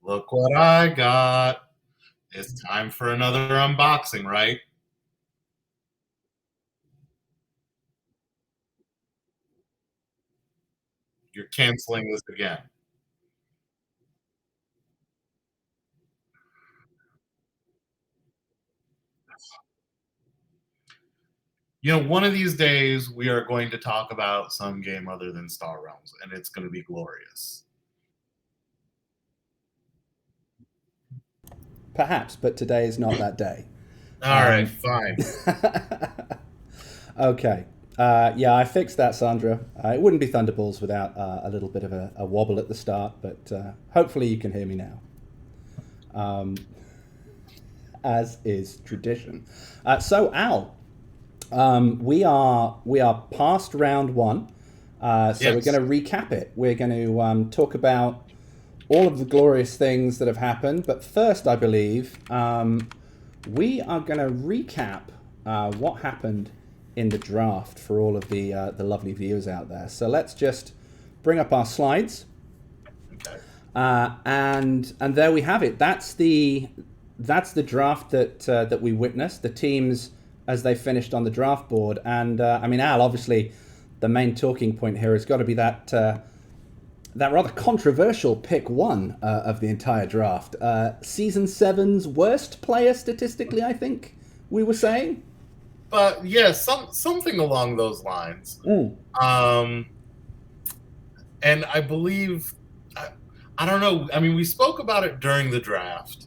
Look what I got. It's time for another unboxing, right? You're canceling this again. One of these days we are going to talk about some game other than Star Realms, and it's going to be glorious. Perhaps, but today is not that day. All right, Um, fine. okay. Yeah, I fixed that, Sandra. It wouldn't be Thunderballs without a little bit of a wobble at the start, but hopefully you can hear me now, as is tradition. So, Al, we are past round one, so we're Yes. going to recap it. We're going to talk about all of the glorious things that have happened. But first, I believe we are going to recap what happened in the draft for all of the lovely viewers out there. So let's just bring up our slides, Okay. and there we have it. That's the draft that we witnessed. The teams as they finished on the draft board, and I mean, Al, obviously, the main talking point here has got to be that rather controversial pick one of the entire draft. Season seven's worst player statistically, I think we were saying. But yeah, something along those lines. Mm. Um, and I believe I don't know. I mean, we spoke about it during the draft,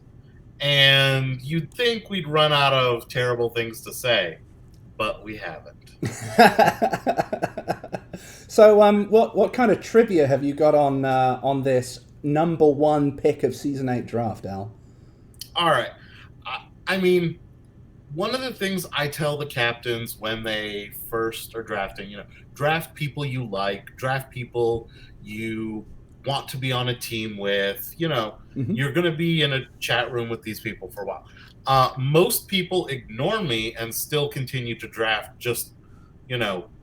and you'd think we'd run out of terrible things to say, but we haven't. So, what kind of trivia have you got on this number one pick of season eight draft, Al? All right. I mean, one of the things I tell the captains when they first are drafting, draft people you like, draft people you want to be on a team with. Mm-hmm. You're going to be in a chat room with these people for a while. Most people ignore me and still continue to draft just,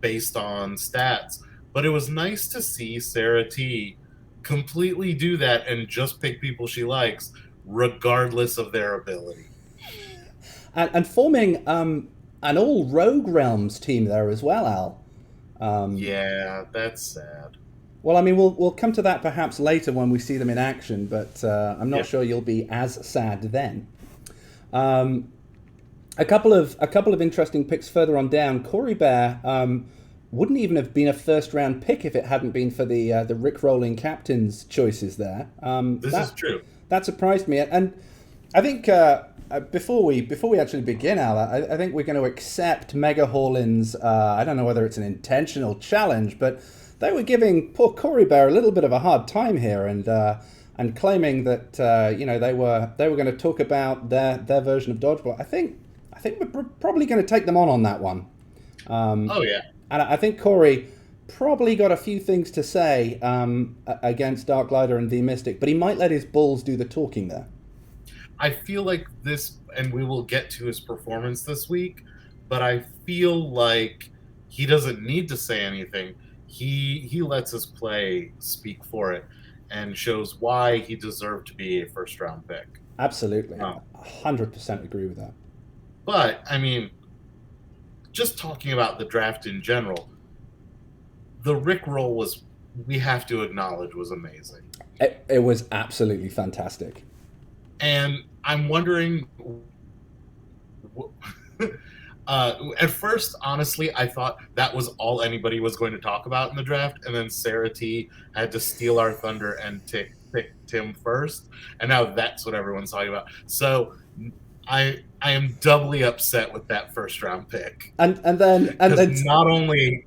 based on stats. But it was nice to see Sarah T completely do that and just pick people she likes, regardless of their ability. And forming an all Rogue Realms team there as well, Al. Yeah, that's sad. Well, I mean, we'll come to that perhaps later when we see them in action, but I'm not Yeah. sure you'll be as sad then. Um, a couple of interesting picks further on down. Corey Bear wouldn't even have been a first round pick if it hadn't been for the Rick Rolling captain's choices there. This is true. That surprised me, and I think before we actually begin, Al, I think we're going to accept Mega Haulin's. I don't know whether it's an intentional challenge, but they were giving poor Corey Bear a little bit of a hard time here, and claiming that they were going to talk about their version of Dodgeball. I think we're probably going to take them on that one. Oh yeah. And I think Corey probably got a few things to say against Dark Glider and the Mystic, but he might let his balls do the talking there. I feel like this, and we will get to his performance this week, but I feel like he doesn't need to say anything. He lets his play speak for it and shows why he deserved to be a first round pick. Absolutely. Um, 100% agree with that. but I mean, just talking about the draft in general, the Rick roll was, we have to acknowledge, was amazing. It was absolutely fantastic. And I'm wondering, at first, honestly, I thought that was all anybody was going to talk about in the draft, and then Sarah T had to steal our thunder and pick Tim first, and now that's what everyone's talking about. So I am doubly upset with that first round pick, And then not only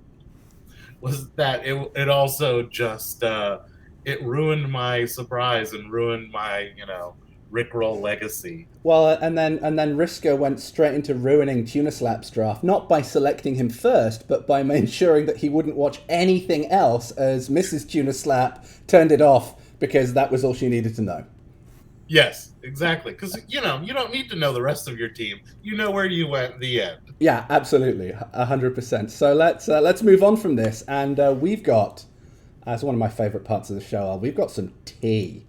was that it also just it ruined my surprise and ruined my Rickroll legacy. well, and then Risco went straight into ruining Tuna Slap's draft, not by selecting him first, but by ensuring that he wouldn't watch anything else as Mrs. Tuna Slap turned it off because that was all she needed to know. Yes, exactly. Because you don't need to know the rest of your team. You know where you went. The end. Yeah, absolutely, 100%. So let's move on from this, and we've got, as one of my favourite parts of the show, we've got some tea.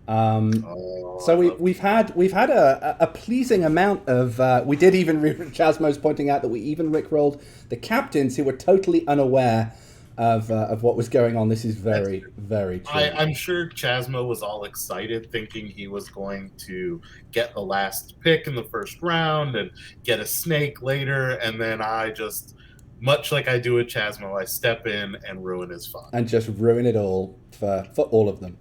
Oh, So I love we've had a pleasing amount of we did even Chasmo's pointing out that we even rickrolled the captains who were totally unaware of what was going on. This is that's very true. I'm sure Chasmo was all excited, thinking he was going to get the last pick in the first round and get a snake later, and then I just, much like I do with Chasmo, I step in and ruin his fun. And just ruin it all for all of them.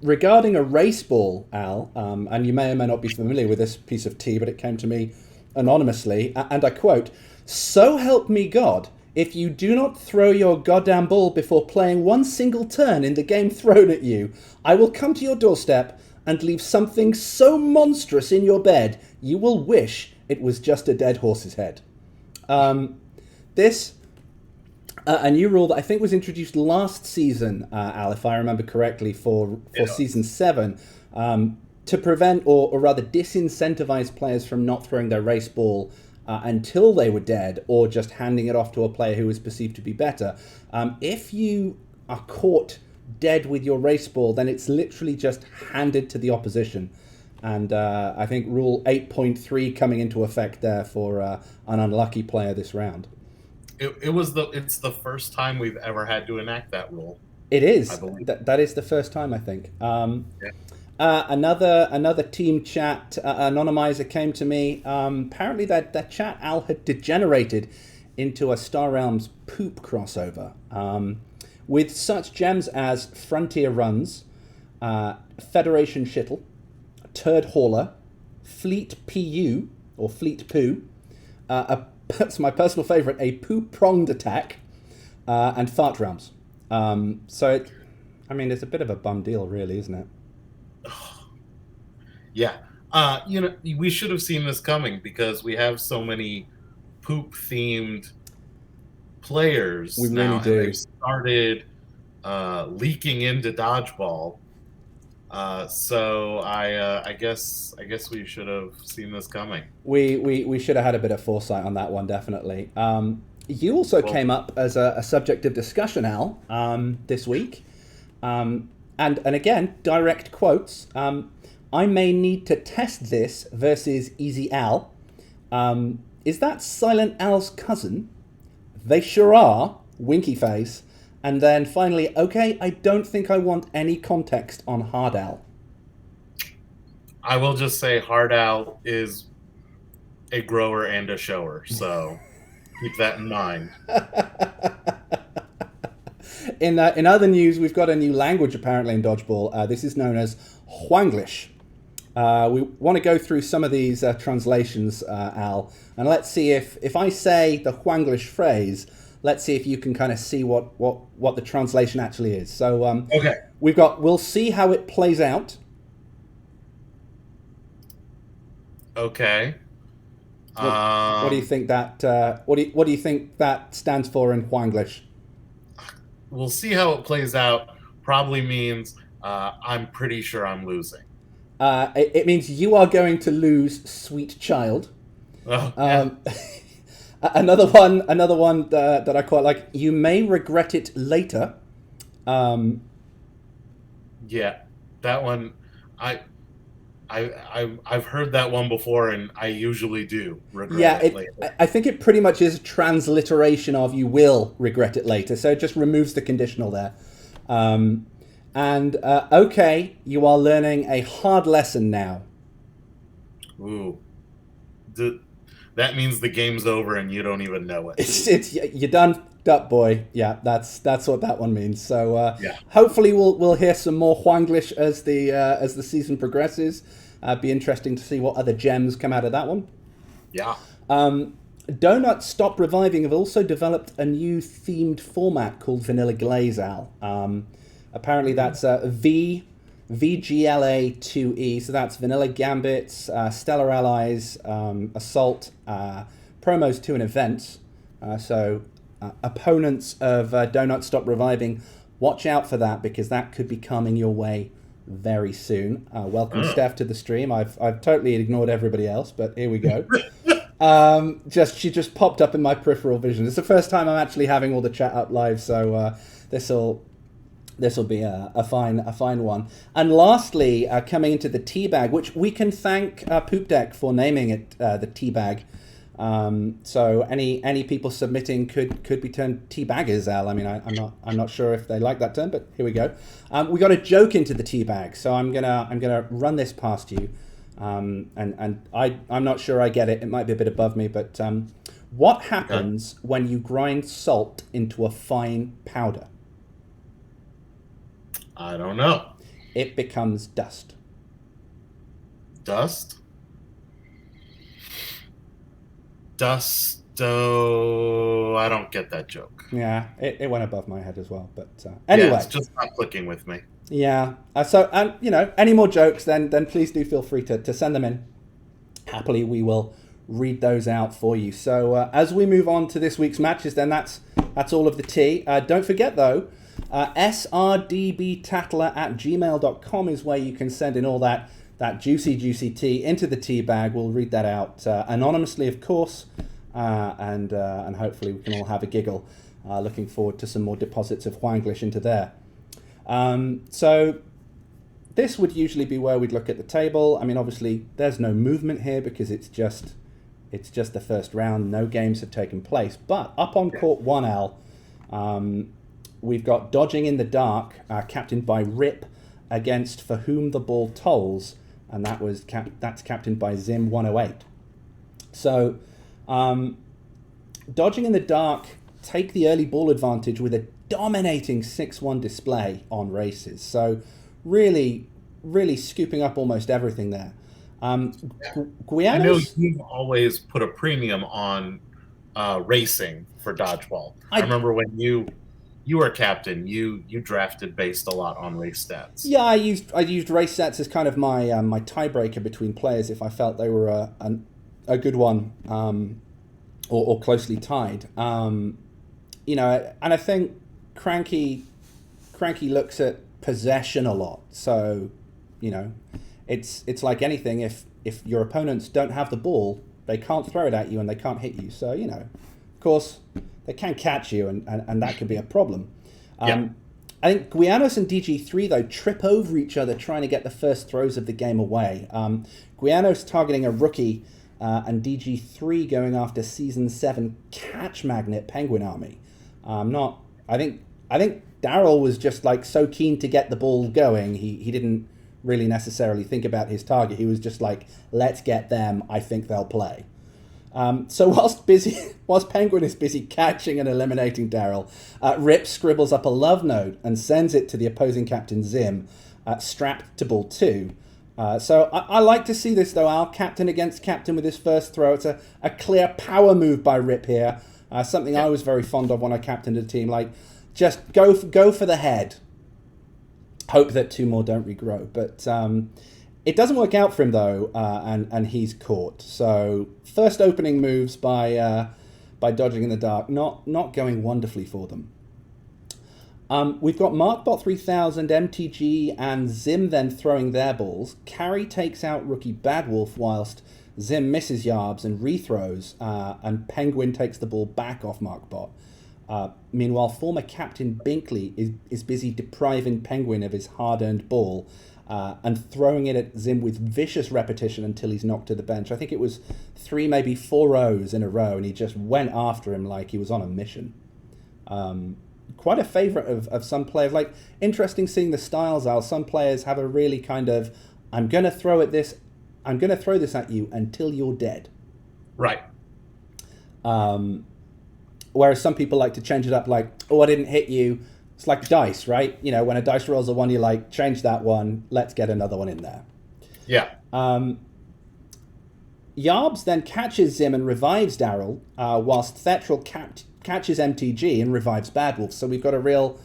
Regarding a race ball, Al, and you may or may not be familiar with this piece of tea, but it came to me anonymously, and I quote, "So help me God, if you do not throw your goddamn ball before playing one single turn in the game thrown at you, I will come to your doorstep and leave something so monstrous in your bed, you will wish it was just a dead horse's head." This a new rule that I think was introduced last season, Al, if I remember correctly, for season 7, to prevent or rather disincentivize players from not throwing their race ball until they were dead, or just handing it off to a player who was perceived to be better. If you are caught dead with your race ball, then it's literally just handed to the opposition. And I think Rule 8.3 coming into effect there for an unlucky player this round. It's the first time we've ever had to enact that rule. It I is. believe. That is the first time, I think. Yeah. Another team chat anonymizer came to me. Apparently, that chat, Al, had degenerated into a Star Realms poop crossover with such gems as Frontier Runs, Federation Shittle, Turd Hauler, Fleet PU or Fleet Poo, that's my personal favourite, a poo pronged attack, and Fart Realms. It's a bit of a bum deal, really, isn't it? Yeah. We should have seen this coming because we have so many poop themed players We really now, and do. they've started leaking into Dodgeball. So I guess we should have seen this coming. We should have had a bit of foresight on that one, definitely. You also Well, came up as a subject of discussion, Al, this week. And again, direct quotes. I may need to test this versus Easy Al. Is that Silent Al's cousin? They sure are. Winky face. And then finally, okay, I don't think I want any context on Hard Al. I will just say Hard Owl is a grower and a shower, so keep that in mind. In other news, we've got a new language apparently in Dodgeball. This is known as Hwanglish. We want to go through some of these translations, Al, and let's see if I say the Hwanglish phrase, let's see if you can kind of see what the translation actually is. So Okay. we'll see how it plays out. Okay. What do you think that what do you think that stands for in Hwanglish? We'll see how it plays out. Probably means I'm pretty sure I'm losing. It means you are going to lose, sweet child. Oh, yeah. Another one that I quite like. You may regret it later. Yeah, that one. I've heard that one before, and I usually do regret it later. I think it pretty much is a transliteration of "you will regret it later," so it just removes the conditional there. Okay, you are learning a hard lesson now. Ooh, that means the game's over, and you don't even know it. It's you're done, up boy. Yeah, that's what that one means. So Yeah. hopefully we'll hear some more Hwanglish as the season progresses. Be interesting to see what other gems come out of that one. Yeah. Donut Stop Reviving have also developed a new themed format called Vanilla Glaze, Al. Apparently that's VGLA2E, so that's Vanilla Gambits, Stellar Allies, Assault, promos to an event. Opponents of Donut Stop Reviving, watch out for that because that could be coming your way very soon. Welcome, Steph, to the stream. I've totally ignored everybody else, but here we go. She just popped up in my peripheral vision. It's the first time I'm actually having all the chat up live, so this'll This will be a fine one. And lastly, coming into the tea bag, which we can thank Poop Deck for naming it the tea bag. So any people submitting could be termed tea baggers, Al. I mean, I'm not sure if they like that term, but here we go. We got a joke into the tea bag, so I'm gonna run this past you. And I'm not sure I get it. It might be a bit above me, but what happens when you grind salt into a fine powder? I don't know. It becomes dust. Dust? Dusto. I don't get that joke. Yeah, it went above my head as well. But anyway, yeah, it's just not clicking with me. Yeah. So any more jokes? Then please do feel free to send them in. Happily, we will read those out for you. So as we move on to this week's matches, then that's all of the tea. Don't forget though, srdbtattler@gmail.com is where you can send in all that juicy tea into the tea bag. We'll read that out anonymously, of course, and hopefully we can all have a giggle. Looking forward to some more deposits of Whanglish into there. So this would usually be where we'd look at the table. I mean, obviously there's no movement here because it's just the first round. No games have taken place. But up on court 1, Al, we've got Dodging in the Dark, captained by Rip, against For Whom the Ball Tolls, and that's captained by Zim 108. So Dodging in the Dark take the early ball advantage with a dominating 6-1 display on races. So really scooping up almost everything there. Guianos, I know you've always put a premium on racing for Dodgeball. I remember when you were captain, you drafted based a lot on race stats. Yeah, I used race stats as kind of my my tiebreaker between players if I felt they were a good one or closely tied. And I think Cranky looks at possession a lot. So, it's like anything. If your opponents don't have the ball, they can't throw it at you and they can't hit you. So, of course, they can catch you and that could be a problem. I think Guianos and DG3, though, trip over each other trying to get the first throws of the game away. Guianos targeting a rookie and DG3 going after Season 7 Catch Magnet Penguin Army. I think Daryl was just like so keen to get the ball going. He didn't really necessarily think about his target. He was just like, let's get them. I think they'll play. So whilst Penguin is busy catching and eliminating Daryl, Rip scribbles up a love note and sends it to the opposing captain Zim, strapped to ball 2. So I like to see this though, Al, captain against captain with his first throw. It's a clear power move by Rip here. Something I was very fond of when I captained a team. Like, just go for the head. Hope that 2 more don't regrow. But it doesn't work out for him though, and he's caught. So first opening moves by Dodging in the Dark, not going wonderfully for them. We've got MarkBot 3000, MTG, and Zim then throwing their balls. Carry takes out rookie Badwolf whilst Zim misses Yarbs and rethrows, and Penguin takes the ball back off MarkBot. Meanwhile, former captain Binkley is busy depriving Penguin of his hard-earned ball and throwing it at Zim with vicious repetition until he's knocked to the bench. I think it was 3, maybe 4 O's in a row, and he just went after him like he was on a mission. Quite a favourite of some players. Like, interesting seeing the styles out. Some players have a really kind of, I'm going to throw this at you until you're dead. Right. Whereas some people like to change it up, like, oh, I didn't hit you. It's like dice, right? When a dice rolls a 1, you like, change that one. Let's get another one in there. Yeah. Yarbs then catches Zim and revives Daryl, whilst Thetril catches MTG and revives Badwolf. So we've got a real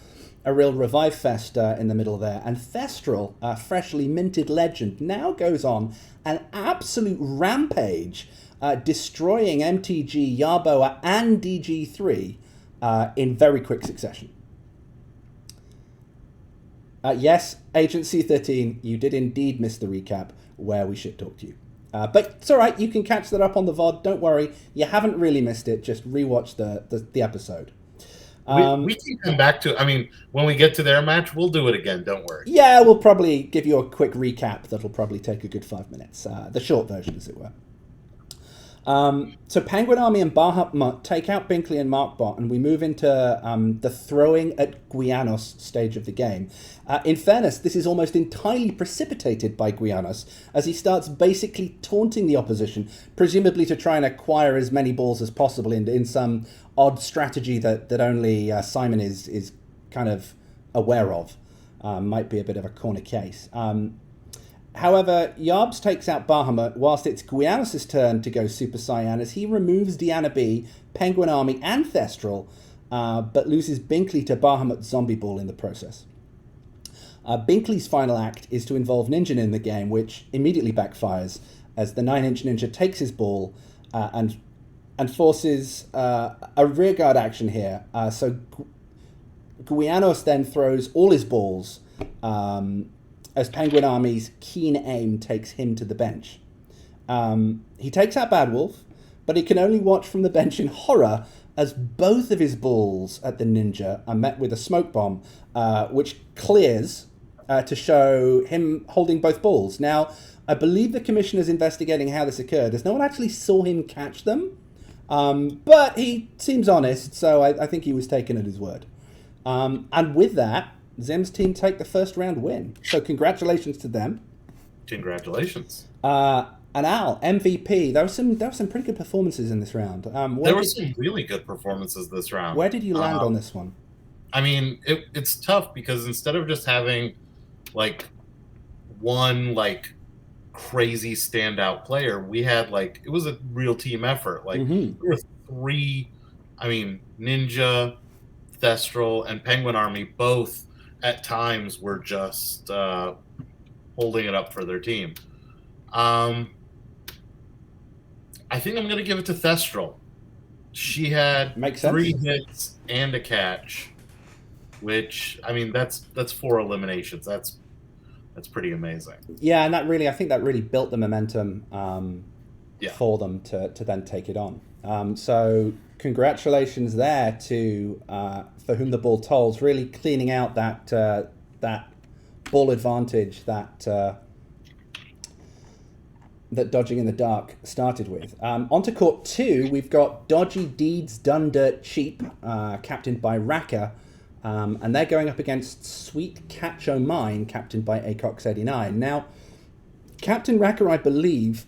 revive fest in the middle there. And Thestrel, freshly minted legend, now goes on an absolute rampage, destroying MTG, Yarboa, and DG3 in very quick succession. Yes, Agent C13, you did indeed miss the recap where we shit talked you. But it's all right, you can catch that up on the VOD. Don't worry, you haven't really missed it. Just rewatch the episode. We can come back to. I mean, when we get to their match, we'll do it again. Don't worry. Yeah, we'll probably give you a quick recap that'll probably take a good 5 minutes. The short version, as it were. So Penguin Army and Bahamut take out Binkley and Markbot, and we move into the throwing at Guianos stage of the game. In fairness, this is almost entirely precipitated by Guianos, as he starts basically taunting the opposition, presumably to try and acquire as many balls as possible in some odd strategy that only Simon is kind of aware of. Might be a bit of a corner case. However, Yarbs takes out Bahamut whilst it's Guianos' turn to go Super Saiyan as he removes Deanna B, Penguin Army and Thestral, but loses Binkley to Bahamut Zombie Ball in the process. Binkley's final act is to involve Ninja in the game, which immediately backfires as the 9-inch Ninja takes his ball and forces a rearguard action here. So Guianos then throws all his balls as Penguin Army's keen aim takes him to the bench. He takes out Bad Wolf, but he can only watch from the bench in horror as both of his balls at the Ninja are met with a smoke bomb, which clears to show him holding both balls. Now, I believe the commissioner's investigating how this occurred, as no one actually saw him catch them, but he seems honest, so I think he was taken at his word. And with that, Zim's team take the first round win. So congratulations to them. Congratulations. And Al, MVP. There were some pretty good performances in this round. There were some really good performances this round. Where did you land on this one? I mean, it's tough because instead of just having like one like crazy standout player, we had like it was a real team effort. Like there were three. I mean, Ninja, Thestral, and Penguin Army both at times were just holding it up for their team. I think I'm going to give it to Thestral. She had 3 hits and a catch, which I mean that's 4 eliminations. That's pretty amazing. Yeah, and I think that really built the momentum for them to then take it on. So congratulations there to For Whom the Ball Tolls, really cleaning out that ball advantage that Dodging in the Dark started with. Onto court 2, we've got Dodgy Deeds Done Dirt Cheap, captained by Raka, and they're going up against Sweet Catch O' Mine, captained by Acox89. Now, Captain Raka, I believe,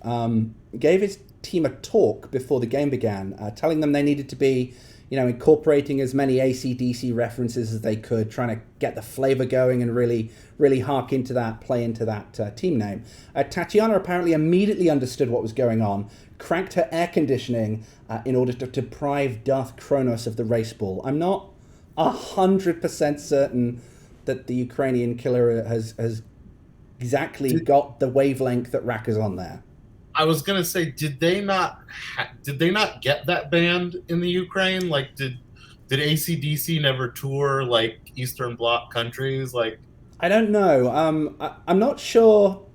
gave his team a talk before the game began, telling them they needed to be, incorporating as many AC/DC references as they could, trying to get the flavor going and really, really hark into that, play into that team name. Tatiana apparently immediately understood what was going on, cranked her air conditioning in order to deprive Darth Kronos of the race ball. I'm not 100% certain that the Ukrainian killer has exactly got the wavelength that Raka's on there. I was gonna say, did they not get that band in the Ukraine? Like, did AC/DC never tour like Eastern Bloc countries? Like, I don't know. I'm not sure.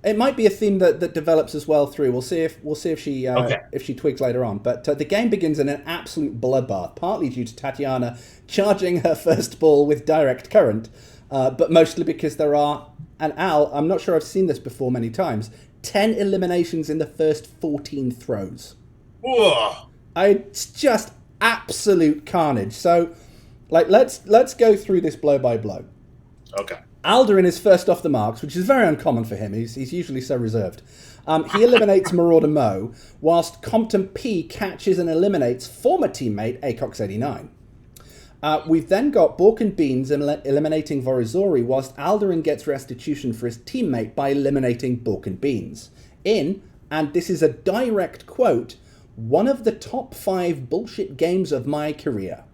It might be a theme that develops as well through. We'll see if she twigs later on. But the game begins in an absolute bloodbath, partly due to Tatiana charging her first ball with direct current, but mostly because there are, and Al, I'm not sure I've seen this before many times, 10 eliminations in the first 14 throws. Whoa. It's just absolute carnage. So, let's go through this blow by blow. Okay. Alderin is first off the marks, which is very uncommon for him. He's usually so reserved. He eliminates Marauder Mo, whilst Compton P catches and eliminates former teammate Acox89. We've then got Bork and Beans eliminating Vorizori, whilst Alderin gets restitution for his teammate by eliminating Bork and Beans. And this is a direct quote, one of the top 5 bullshit games of my career.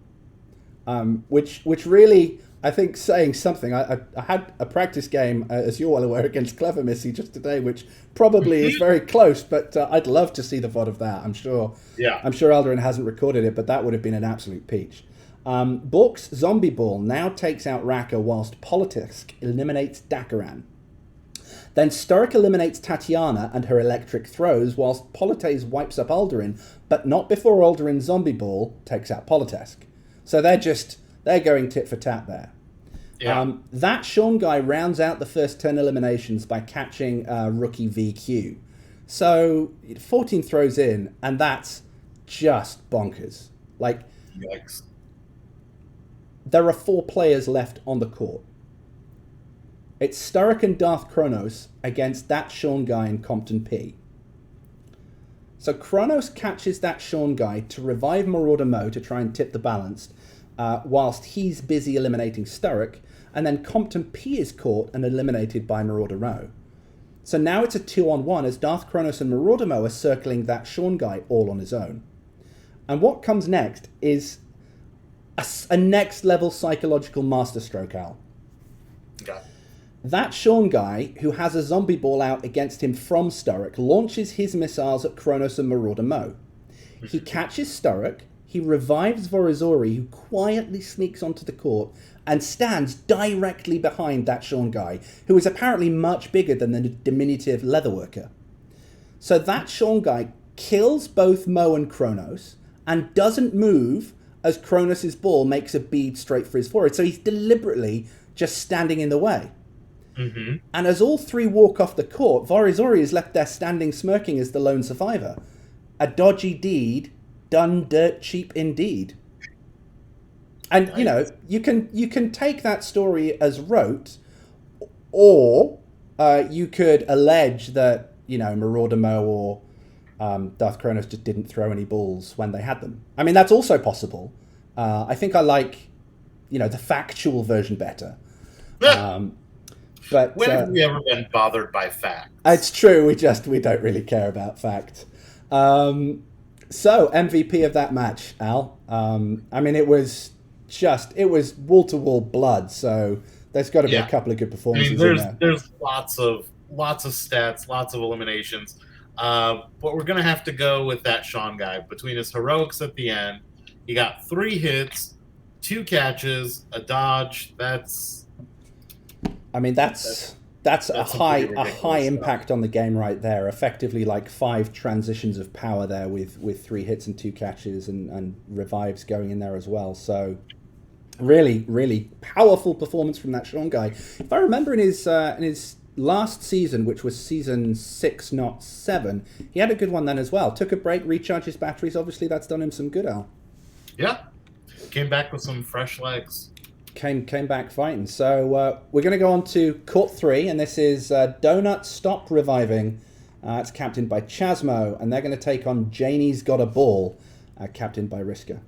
Which really, I think, saying something. I had a practice game, as you're well aware, against Clever Missy just today, which probably is very close, but I'd love to see the VOD of that. I'm sure Alderin hasn't recorded it, but that would have been an absolute peach. Bork's Zombie Ball now takes out Raka, whilst Politisk eliminates Dakaran. Then Sturrock eliminates Tatiana and her electric throws, whilst Polites wipes up Alderin, but not before Alderin's Zombie Ball takes out Politesk. So they're just They're going tit for tat there. Yeah. That Sean guy rounds out the first 10 eliminations by catching rookie VQ. So 14 throws in, and that's just bonkers. Like, Yikes. there are 4 players left on the court. It's Sturrock and Darth Kronos against that Sean guy and Compton P. So Kronos catches that Sean guy to revive Marauder Mo to try and tip the balance, whilst he's busy eliminating Sturrock, and then Compton P is caught and eliminated by Marauder Mo. So now it's a 2-on-1 as Darth Kronos and Marauder Mo are circling that Sean guy all on his own. And what comes next is a next level psychological masterstroke, Al. Okay. That Sean guy, who has a zombie ball out against him from Sturrock, launches his missiles at Kronos and Marauder Mo. He catches Sturrock, he revives Vorizori, who quietly sneaks onto the court and stands directly behind that Sean guy, who is apparently much bigger than the diminutive leatherworker. So that Sean guy kills both Mo and Kronos and doesn't move as Kronos' ball makes a bead straight for his forehead. So he's deliberately just standing in the way. Mm-hmm. And as all 3 walk off the court, Vorizori is left there standing smirking as the lone survivor. A dodgy deed done dirt cheap indeed. And, you know, you can take that story as rote, or you could allege that, you know, Marauder Mo or Darth Kronos just didn't throw any balls when they had them. I mean, that's also possible. I think I like, you know, the factual version better. But when have we ever been bothered by facts? It's true. We don't really care about fact. So MVP of that match, Al. I mean, it was wall to wall blood. So there's got to be a couple of good performances. I mean, in there. there's lots of stats, lots of eliminations. But we're gonna have to go with that Sean guy. Between his heroics at the end, he got 3 hits, 2 catches, a dodge. That's a high impact on the game right there. Effectively, like 5 transitions of power there with 3 hits and 2 catches and revives going in there as well. So really, really powerful performance from that Sean guy. If I remember in his last season, which was season 6, not 7, he had a good one then as well. Took a break, recharged his batteries. Obviously, that's done him some good, Al. Yeah, came back with some fresh legs. Came back fighting. So we're going to go on to Court 3, and this is Donut Stop Reviving. It's captained by Chasmo, and they're going to take on Janie's Got a Ball, captained by Riska.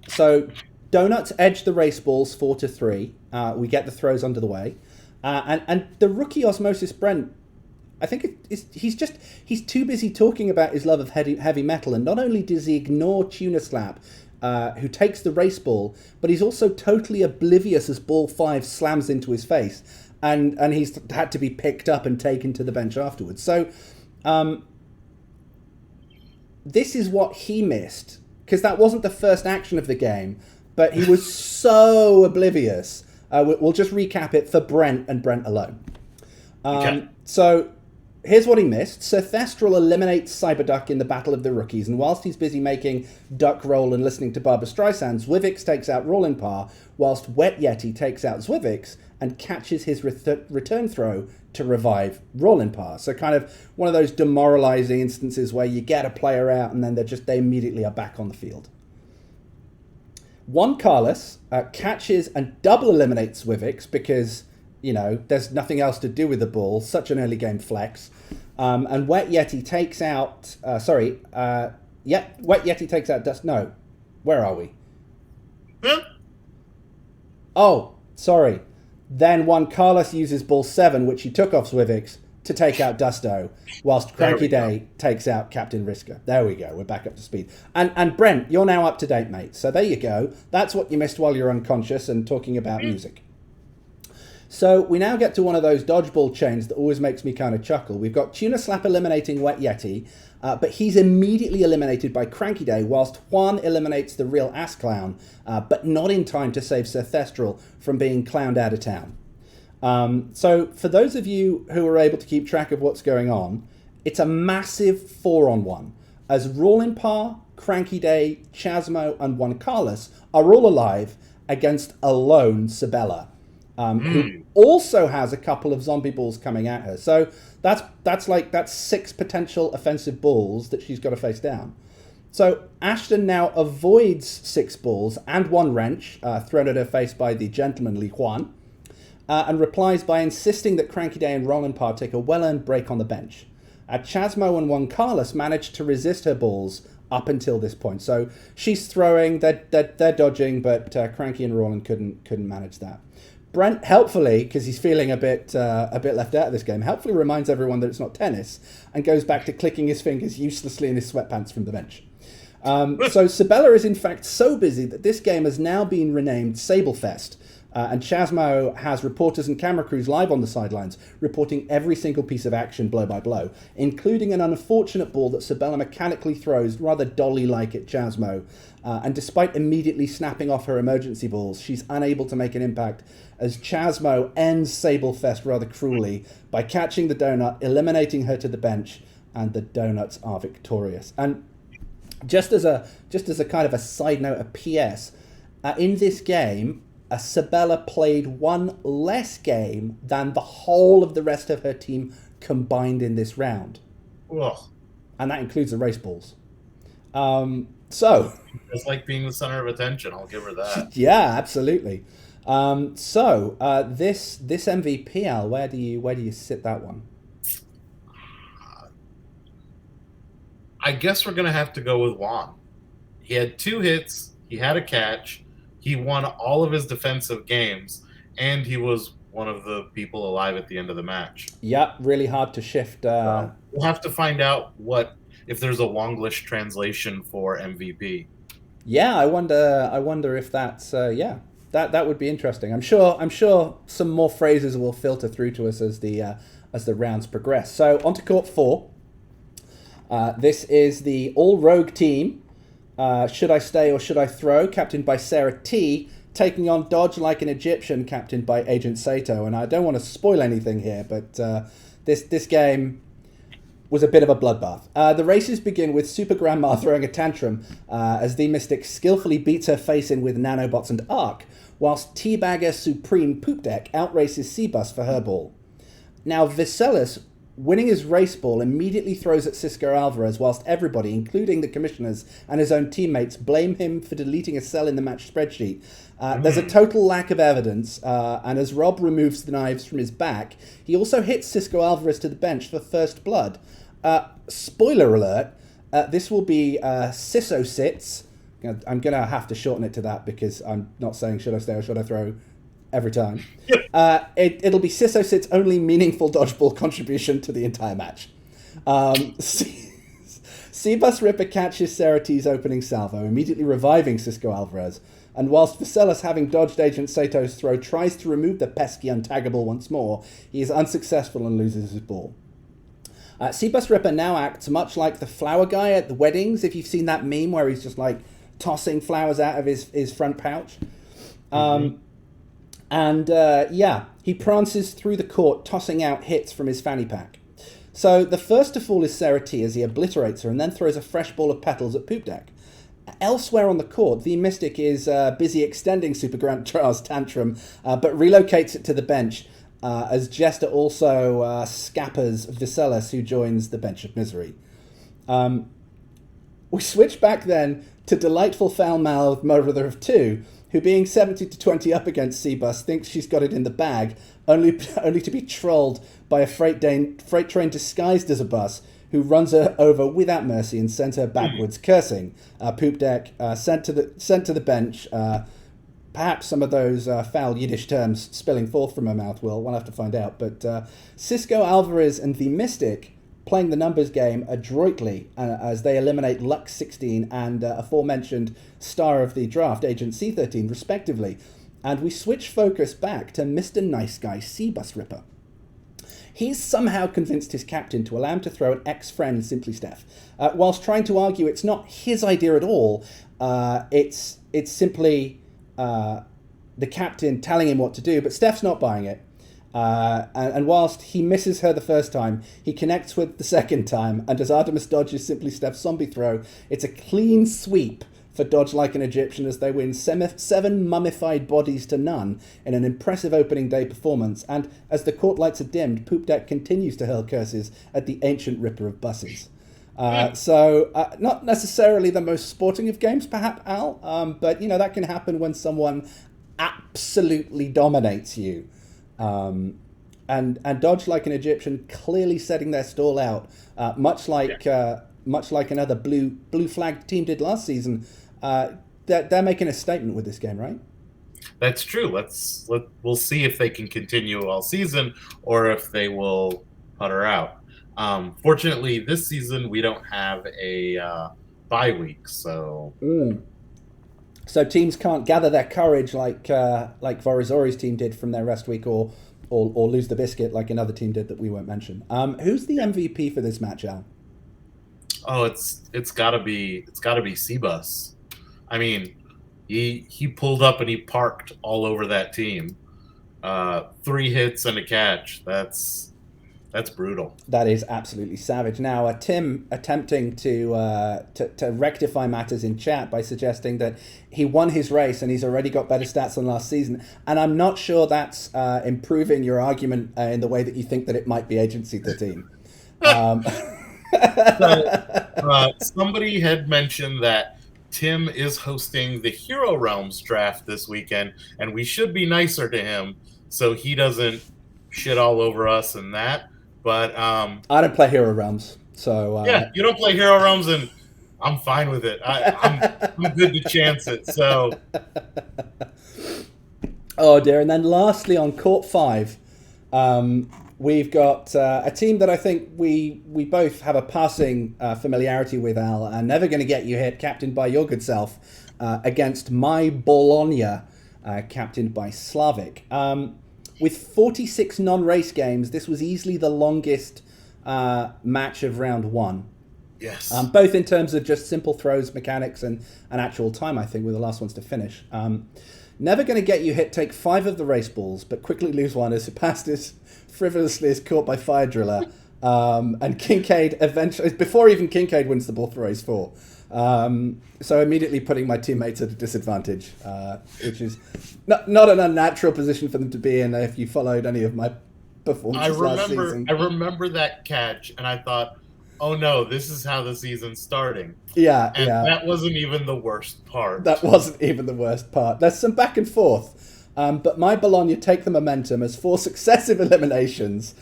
So Donuts edge the race balls 4-3. We get the throws under the way. And the rookie Osmosis Brent, I think he's too busy talking about his love of heavy metal, and not only does he ignore Tuna Slap, who takes the race ball, but he's also totally oblivious as ball 5 slams into his face, and he's had to be picked up and taken to the bench afterwards. So this is what he missed, because that wasn't the first action of the game, but he was so oblivious. We'll just recap it for Brent and Brent alone. Okay. So here's what he missed. Sir Thestral eliminates Cyberduck in the Battle of the Rookies, and whilst he's busy making Duck Roll and listening to Barbra Streisand, Zwivix takes out Rollin' Par, whilst Wet Yeti takes out Zwivix and catches his return throw to revive Rollin' Par. So kind of one of those demoralizing instances where you get a player out and then they immediately are back on the field. Juan Carlos catches and double eliminates Zwivix because, you know, there's nothing else to do with the ball. Such an early game flex. And Wet Yeti takes out... Wet Yeti takes out Dust... No. Where are we? Huh? Oh, sorry. Then Juan Carlos uses ball 7, which he took off Zwivix, to take out Dusto, whilst Cranky Day takes out Captain Riska. There we go. We're back up to speed. And Brent, you're now up to date, mate. So there you go. That's what you missed while you're unconscious and talking about music. So we now get to one of those dodgeball chains that always makes me kind of chuckle. We've got Tuna Slap eliminating Wet Yeti, but he's immediately eliminated by Cranky Day, whilst Juan eliminates the real ass clown, but not in time to save Sir Thestral from being clowned out of town. So for those of you who are able to keep track of what's going on, it's a massive 4-on-1. as Rawlin Parr, Cranky Day, Chasmo, and Juan Carlos are all alive against a lone Sabella, who also has a couple of zombie balls coming at her. So that's 6 potential offensive balls that she's got to face down. So Ashton now avoids 6 balls and 1 wrench thrown at her face by the gentlemanly Juan, and replies by insisting that Cranky Day and Roland Parr take a well-earned break on the bench. Chasmo and Juan Carlos managed to resist her balls up until this point. So she's throwing, they're dodging, but Cranky and Roland couldn't manage that. Brent, helpfully, because he's feeling a bit left out of this game, helpfully reminds everyone that it's not tennis and goes back to clicking his fingers uselessly in his sweatpants from the bench. So Sabella is in fact so busy that this game has now been renamed Sablefest. And Chasmo has reporters and camera crews live on the sidelines, reporting every single piece of action blow by blow, including an unfortunate ball that Sabella mechanically throws rather dolly-like at Chasmo. And despite immediately snapping off her emergency balls, she's unable to make an impact as Chasmo ends Sablefest rather cruelly by catching the donut, eliminating her to the bench, and the donuts are victorious. And just as a kind of a side note, a PS, in this game, Sabella played 1 less game than the whole of the rest of her team combined in this round. Ugh. And that includes the race balls. So it's like being the center of attention. I'll give her that. Yeah, absolutely. This MVP, Al, where do you sit that one? I guess we're gonna have to go with Juan. He had 2 hits. He had a catch. He won all of his defensive games, and he was one of the people alive at the end of the match. Yeah, really hard to shift. We'll have to find out if there's a Wonglish translation for MVP. Yeah, I wonder if that's that would be interesting. I'm sure some more phrases will filter through to us as the rounds progress. So on to court 4. This is the all rogue team. Should I stay or should I throw? Captained by Sarah T, taking on Dodge Like an Egyptian, captained by Agent Sato. And I don't want to spoil anything here, but this game was a bit of a bloodbath. The races begin with Super Grandma throwing a tantrum as the Mystic skillfully beats her face in with nanobots and arc, whilst Teabagger Supreme Poop Deck outraces Seabus for her ball. Now Viselis, winning his race ball, immediately throws at Cisco Alvarez, whilst everybody, including the commissioners and his own teammates, blame him for deleting a cell in the match spreadsheet. There's a total lack of evidence, and as Rob removes the knives from his back, he also hits Cisco Alvarez to the bench for first blood. Spoiler alert, this will be Ciso Sits. I'm going to have to shorten it to that because I'm not saying should I stay or should I throw every time. It'll be Ciso Sit's only meaningful dodgeball contribution to the entire match. Seabus Ripper catches Sarah T's opening salvo, immediately reviving Cisco Alvarez, and whilst Viselis, having dodged Agent Sato's throw, tries to remove the pesky untaggable once more, he is unsuccessful and loses his ball. Seabus Ripper now acts much like the flower guy at the weddings, if you've seen that meme where he's just like tossing flowers out of his front pouch. He prances through the court, tossing out hits from his fanny pack. So the first to fall is Sarah T as he obliterates her and then throws a fresh ball of petals at Poop Deck. Elsewhere on the court, the Mystic is busy extending Super Grandma's tantrum, but relocates it to the bench as Jester also scappers Viselis, who joins the bench of misery. We switch back then to delightful foul-mouthed mother of 2, who, being 70-20 up against Seabus, thinks she's got it in the bag, only to be trolled by a freight train disguised as a bus, who runs her over without mercy and sends her backwards, cursing. Poop Deck sent to the bench. Perhaps some of those foul Yiddish terms spilling forth from her mouth. We'll have to find out. But Cisco Alvarez and the Mystic playing the numbers game adroitly as they eliminate Lux 16 and aforementioned star of the draft, Agent C13, respectively. And we switch focus back to Mr. Nice Guy Seabus Ripper. He's somehow convinced his captain to allow him to throw an ex-friend, Simply Steph, whilst trying to argue it's not his idea at all. It's simply the captain telling him what to do, but Steph's not buying it. And whilst he misses her the first time, he connects with the second time, and as Artemis dodges Simply Steph's zombie throw, it's a clean sweep for Dodge Like an Egyptian as they win 7 mummified bodies to none in an impressive opening day performance. And as the court lights are dimmed, Poop Deck continues to hurl curses at the ancient ripper of buses. So not necessarily the most sporting of games, perhaps, Al, but that can happen when someone absolutely dominates you. And Dodge Like an Egyptian clearly setting their stall out, much like another blue flag team did last season. They're making a statement with this game, right? That's true. We'll see if they can continue all season or if they will putter out. Fortunately, this season we don't have a bye week, so so teams can't gather their courage like Vorizori's team did from their rest week, or lose the biscuit like another team did that we won't mention. Who's the MVP for this match, Al? Oh, it's gotta be Cbus. I mean, he pulled up and he parked all over that team. 3 hits and a catch. That's brutal. That is absolutely savage. Now, Tim attempting to rectify matters in chat by suggesting that he won his race and he's already got better stats than last season. And I'm not sure that's improving your argument in the way that you think that it might be agency to team. Somebody had mentioned that Tim is hosting the Hero Realms draft this weekend, and we should be nicer to him so he doesn't shit all over us and that. But I don't play Hero Realms, so yeah, you don't play Hero Realms, and I'm fine with it. I'm good to chance it. So, oh dear. And then lastly, on Court 5, we've got a team that I think we both have a passing familiarity with, Al, and Never Gonna Get You Hit, captained by your good self, against my Bologna, captained by Slavic. With 46 non-race games, this was easily the longest match of round 1. yes. Both in terms of just simple throws, mechanics, and actual time, I think, were the last ones to finish. Never Gonna Get You Hit take 5 of the race balls, but quickly lose one as Hypaspist frivolously is caught by Fire Driller. And Kincaid eventually, before even Kincaid wins the ball for race 4. So immediately putting my teammates at a disadvantage, which is not an unnatural position for them to be in if you followed any of my performances last season. I remember that catch, and I thought, oh no, this is how the season's starting. Yeah, and that wasn't even the worst part. That wasn't even the worst part. There's some back and forth, but my Bologna take the momentum as 4 successive eliminations.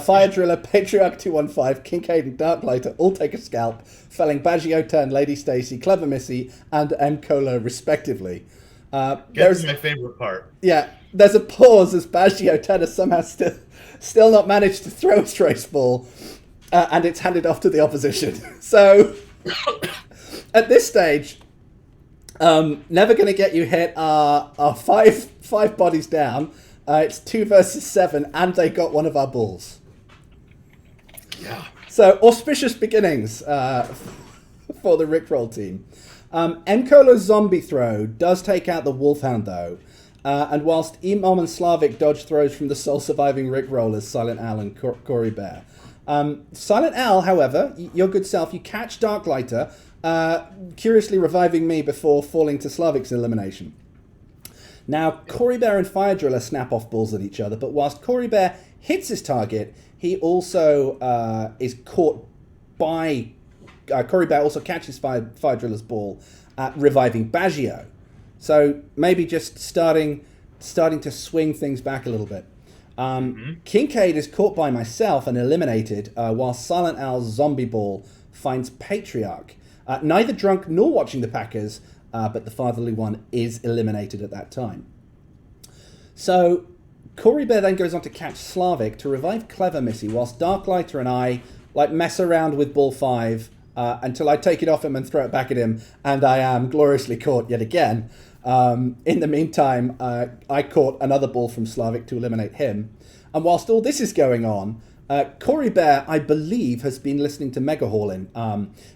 Fire Driller, Patriarch 215, Kincaid, and Darklighter all take a scalp, felling Baggio 10, Lady Stacy, Clever Missy, and M. Cola, respectively. There's my favorite part. Yeah, there's a pause as Baggio 10 has somehow still not managed to throw a trace ball, and it's handed off to the opposition. So, at this stage, Never Gonna Get You Hit are 5 bodies down. It's 2 versus 7, and they got one of our balls. Yeah. So, auspicious beginnings for the Rickroll team. Encolo's zombie throw does take out the Wolfhound, though. And whilst Imam and Slavic dodge throws from the sole surviving Rickrollers, SilentAl and Corey Bear. SilentAl, however, your good self, you catch Darklighter, curiously reviving me before falling to Slavic's elimination. Now, Corey Bear and Fire Driller snap off balls at each other, but whilst Corey Bear hits his target, he also is caught by... Corey Bear also catches Fire Driller's ball, reviving Baggio. So maybe just starting to swing things back a little bit. Kincaid is caught by myself and eliminated, while SilentAl's zombie ball finds Patriarch. Neither drunk nor watching the Packers, but the fatherly one is eliminated at that time. So Corey Bear then goes on to catch Slavic to revive Clever Missy, whilst Darklighter and I mess around with ball 5 until I take it off him and throw it back at him, and I am gloriously caught yet again. In the meantime, I caught another ball from Slavic to eliminate him. And whilst all this is going on, Corey Bear, I believe, has been listening to Mega Haulin',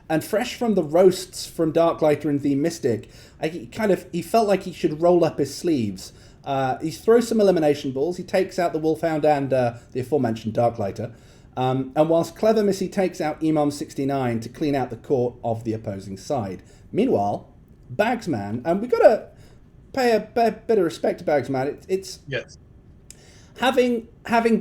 and fresh from the roasts from Darklighter and The Mystic, he felt like he should roll up his sleeves He throws some elimination balls. He takes out the Wolfhound and the aforementioned Darklighter. And whilst Clever Missy takes out Emom69 to clean out the court of the opposing side. Meanwhile, Bagsman, and we've got to pay a bit of respect to Bagsman. It's Yes. having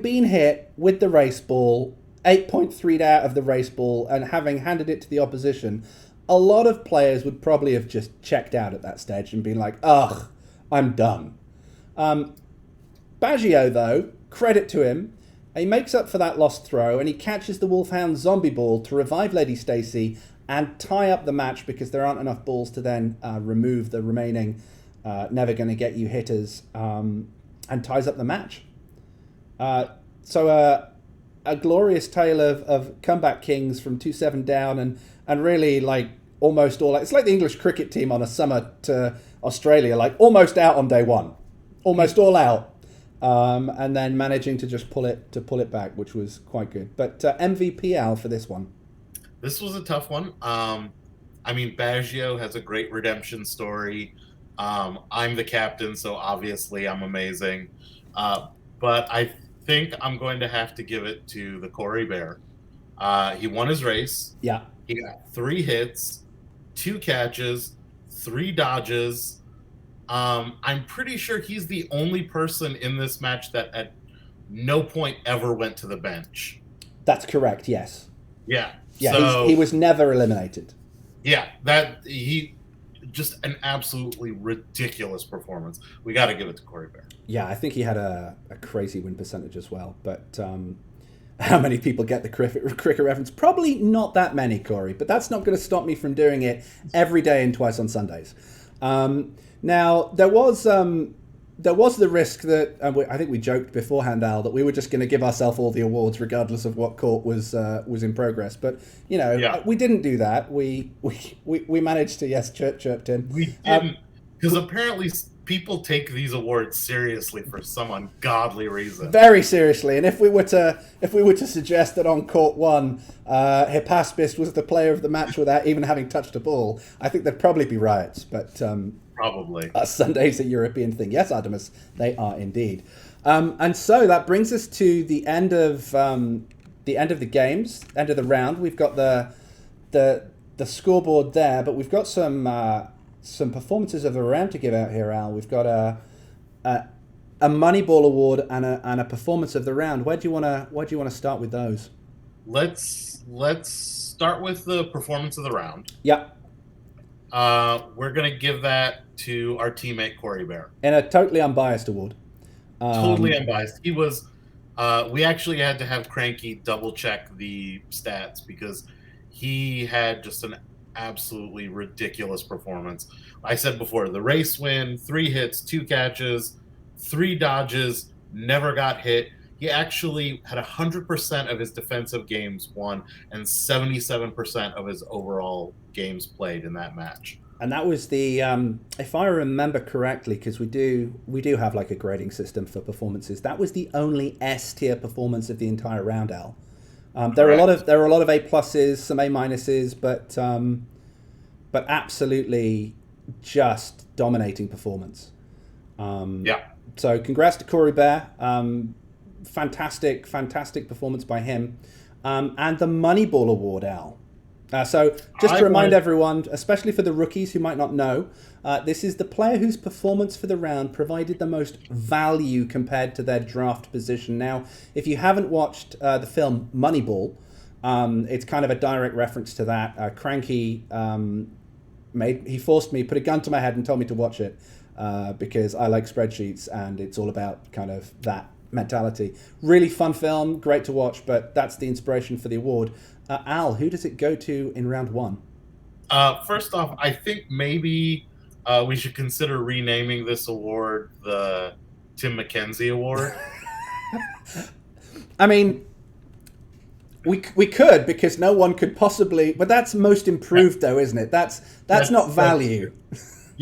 been hit with the race ball, 8.3'd out of the race ball, and having handed it to the opposition, a lot of players would probably have just checked out at that stage and been like, ugh, I'm done. Baggio, though, credit to him, he makes up for that lost throw and he catches the Wolfhound zombie ball to revive Lady Stacy and tie up the match because there aren't enough balls to then remove the remaining never going to get you hitters, and ties up the match. So a glorious tale of comeback kings from 2-7 down and really like almost all. It's like the English cricket team on a summer to Australia, like almost out on day one, almost all out, and then managing to just pull it back, which was quite good. But MVP Al for this one. This was a tough one. I mean, Baggio has a great redemption story. I'm the captain, so obviously I'm amazing. But I think I'm going to have to give it to the Corey Bear. He won his race. Yeah. He got 3 hits, 2 catches, 3 dodges. I'm pretty sure he's the only person in this match that at no point ever went to the bench. That's correct, yes. Yeah. Yeah, so, he was never eliminated. Yeah, that he just an absolutely ridiculous performance. We got to give it to Corey Bear. Yeah, I think he had a crazy win percentage as well. But how many people get the cricket reference? Probably not that many, Corey. But that's not going to stop me from doing it every day and twice on Sundays. Now, there was the risk that, I think we joked beforehand, Al, that we were just going to give ourselves all the awards regardless of what court was in progress. But, we didn't do that. We managed to, yes, chirp Tim. We didn't, because apparently people take these awards seriously for some ungodly reason. Very seriously. And if we were to suggest that on court 1, Hypaspist was the player of the match without even having touched a ball, I think there'd probably be riots. But probably. Sunday's a European thing. Yes, Artemis, they are indeed. And so that brings us to the end of the games, end of the round. We've got the scoreboard there, but we've got some performances of the round to give out here, Al. We've got a Moneyball award and a performance of the round. Where do you want to start with those? Let's start with the performance of the round. Yeah. We're going to give that to our teammate Corey Bear. In a totally unbiased award. Totally unbiased. He was. We actually had to have Cranky double check the stats because he had just an absolutely ridiculous performance. I said before, the race win, 3 hits, 2 catches, 3 dodges, never got hit. He actually had 100% of his defensive games won and 77% of his overall games played in that match. And that was the, if I remember correctly, because we do have like a grading system for performances. That was the only S tier performance of the entire round, Al. There are a lot of A pluses, some A minuses, but absolutely just dominating performance. Yeah. So congrats to Corey Bear. Fantastic performance by him. And the Moneyball award, Al. So just to remind everyone, especially for the rookies who might not know, this is the player whose performance for the round provided the most value compared to their draft position. Now, if you haven't watched the film Moneyball, it's kind of a direct reference to that. Cranky he forced me, put a gun to my head and told me to watch it because I like spreadsheets and it's all about kind of that mentality. Really fun film, great to watch, but that's the inspiration for the award. Al, who does it go to in round 1? First off, I think maybe we should consider renaming this award the Tim McKenzie Award. I mean, we could, because no one could possibly, but that's most improved though, isn't it? That's not value.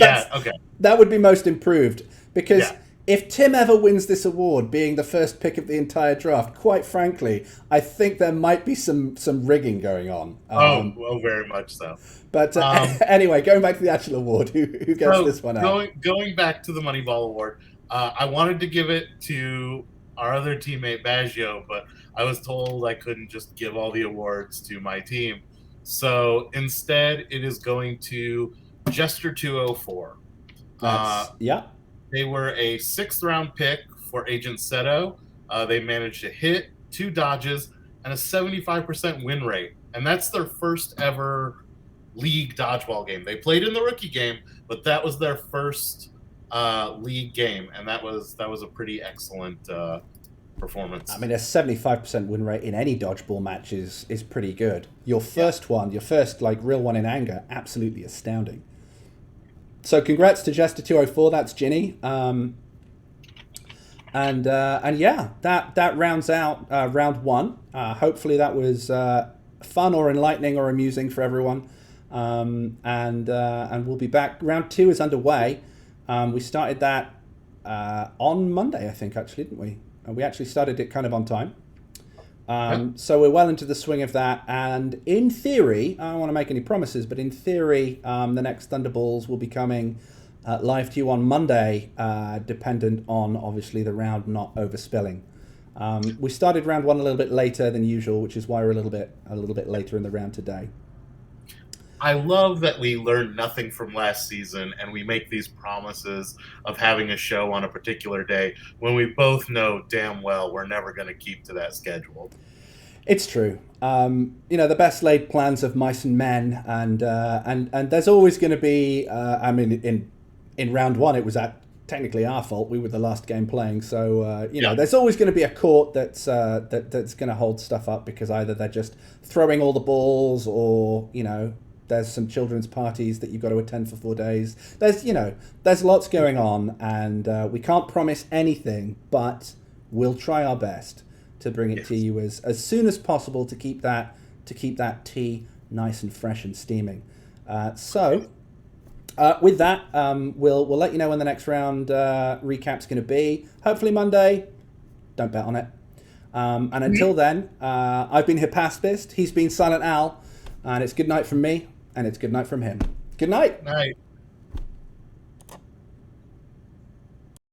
Okay. That would be most improved, because if Tim ever wins this award, being the first pick of the entire draft, quite frankly, I think there might be some rigging going on. Very much so. But anyway, going back to the actual award, who gets this one out? Going back to the Moneyball Award, I wanted to give it to our other teammate Baggio, but I was told I couldn't just give all the awards to my team. So instead, it is going to Jester 204. That's yeah. They were a sixth round pick for Agent Seto. They managed to hit 2 dodges and a 75% win rate. And that's their first ever league dodgeball game. They played in the rookie game, but that was their first league game, and that was a pretty excellent performance. I mean, a 75% win rate in any dodgeball match is pretty good. Your first one, your first like real one in anger, absolutely astounding. So congrats to Jester 204. That's Ginny. And yeah, that rounds out round one. Hopefully that was fun or enlightening or amusing for everyone. And we'll be back. Round two is underway. We started that on Monday, I think, actually, didn't we? We actually started it kind of on time. So we're well into the swing of that. And in theory, I don't want to make any promises, but in theory, the next Thunderballs will be coming live to you on Monday, dependent on, obviously, the round not overspilling. We started round one a little bit later than usual, which is why we're a little bit later in the round today. I love that we learned nothing from last season and we make these promises of having a show on a particular day when we both know damn well we're never going to keep to that schedule. It's true. The best laid plans of mice and men, and there's always going to be. I mean, in round one, it was technically our fault. We were the last game playing, so there's always going to be a court that's going to hold stuff up because either they're just throwing all the balls, or there's some children's parties that you've got to attend for 4 days. There's lots going on, and we can't promise anything, but we'll try our best to bring it to you as soon as possible to keep that tea nice and fresh and steaming. With that, we'll let you know when the next round recap's going to be. Hopefully Monday. Don't bet on it. And until then, I've been Hypaspist. He's been SilentAl. And it's good night from me, and it's good night from him. Good night. Night.